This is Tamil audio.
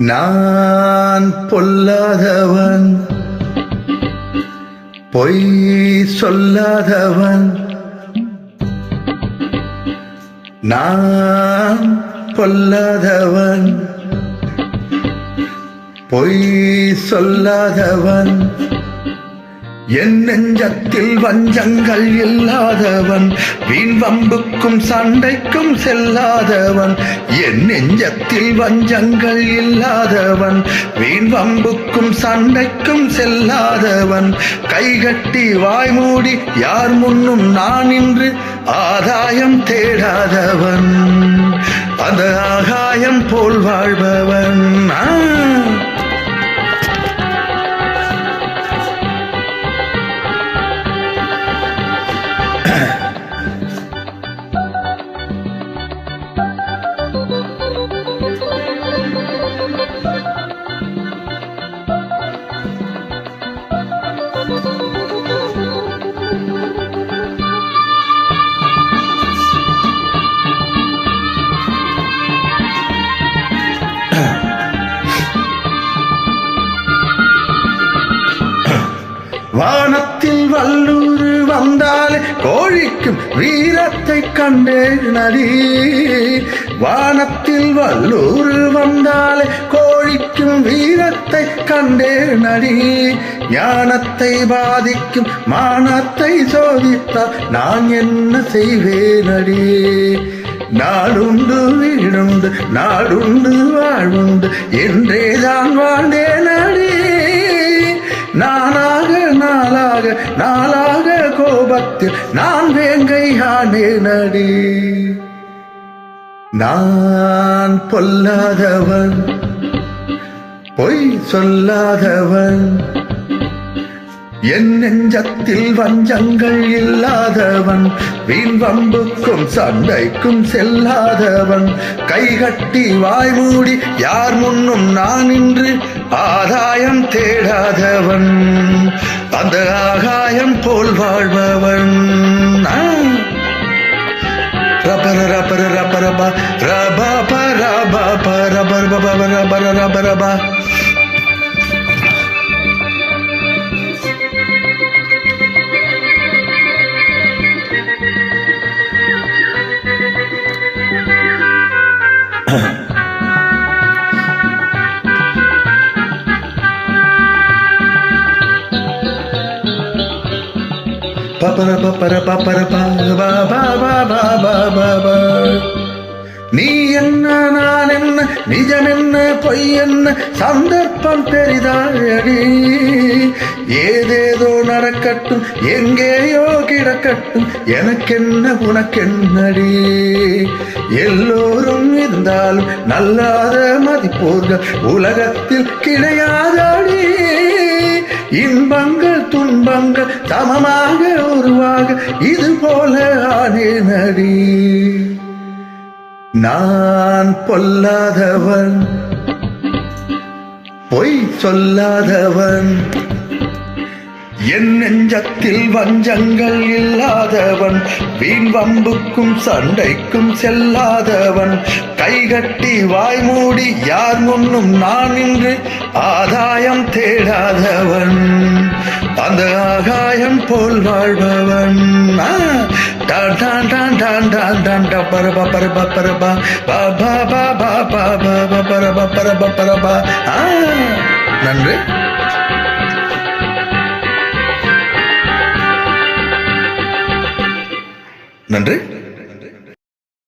நான் பொல்லாதவன், பொய் சொல்லாதவன். நான் பொல்லாதவன், பொய் சொல்லாதவன். என் நெஞ்சத்தில் வஞ்சங்கள் இல்லாதவன், வீண் வம்புக்கும் சண்டைக்கும் செல்லாதவன். என் நெஞ்சத்தில் வஞ்சங்கள் இல்லாதவன், வீண் வம்புக்கும் சண்டைக்கும் செல்லாதவன். கைகட்டி வாய்மூடி யார் முன்னும் நான் இன்று ஆதாயம் தேடாதவன், அந்த ஆகாயம் போல் வாழ்பவன். வானத்தில் வல்லூர் வந்தாலே கோழிக்கும் வீரத்தை கண்டேனடி. வானத்தில் வல்லூர் வந்தாலே கோழிக்கும் வீரத்தை கண்டேனடி. ஞானத்தை பாதிக்கும் மானத்தை சோதித்தால் நான் என்ன செய்வேனடி. நாடுண்டு வீடுண்டு நாடுண்டு வாழ்வுண்டு என்றேதான் வாழ்ந்தேனடி. நானாக நாளாக நாளாக கோபத்தில் நான் வேங்கை ஆனேனடி. நான் பொல்லாதவன், பொய் சொல்லாதவன். என் நெஞ்சத்தில் வஞ்சங்கள் இல்லாதவன், வீண் வம்புக்கும் சண்டைக்கும் செல்லாதவன். கைகட்டி வாய்மூடி யார் முன்னும் நான் இன்று ஆதாயம் தேடாதவன், அந்த ஆகாயம் போல் வாழ்பவன். ரபர ரபர ரபரபா ரபா பரபா பரபர் பபர ரபர ரபரபா. நீ என்ன நான் என்ன நிஜம் என்ன பொய் என்ன சந்தர்ப்பம் பெரிதாடி. ஏதேதோ நடக்கட்டும் எங்கேயோ கிடக்கட்டும் எனக்கென்ன உனக்கென்னடி. எல்லோரும் இருந்தாலும் நல்லாத மதிப்போர்கள் உலகத்தில் கிடையாதடி. இன்பங்கள் துன்பங்கள் சமமாக உருவாக இது போல ஆனேனடி. நான் பொல்லாதவன், பொய் சொல்லாதவன். என் நெஞ்சத்தில் வஞ்சங்கள் இல்லாதவன், வீண் வம்புக்கும் சண்டைக்கும் செல்லாதவன். கைகட்டி வாய்மூடி யார் முன்னும் நான் இன்று ஆதாயம் தேடாதவன், அந்த ஆகாயம் போல் வாழ்பவன். நன்றி. நன்றி.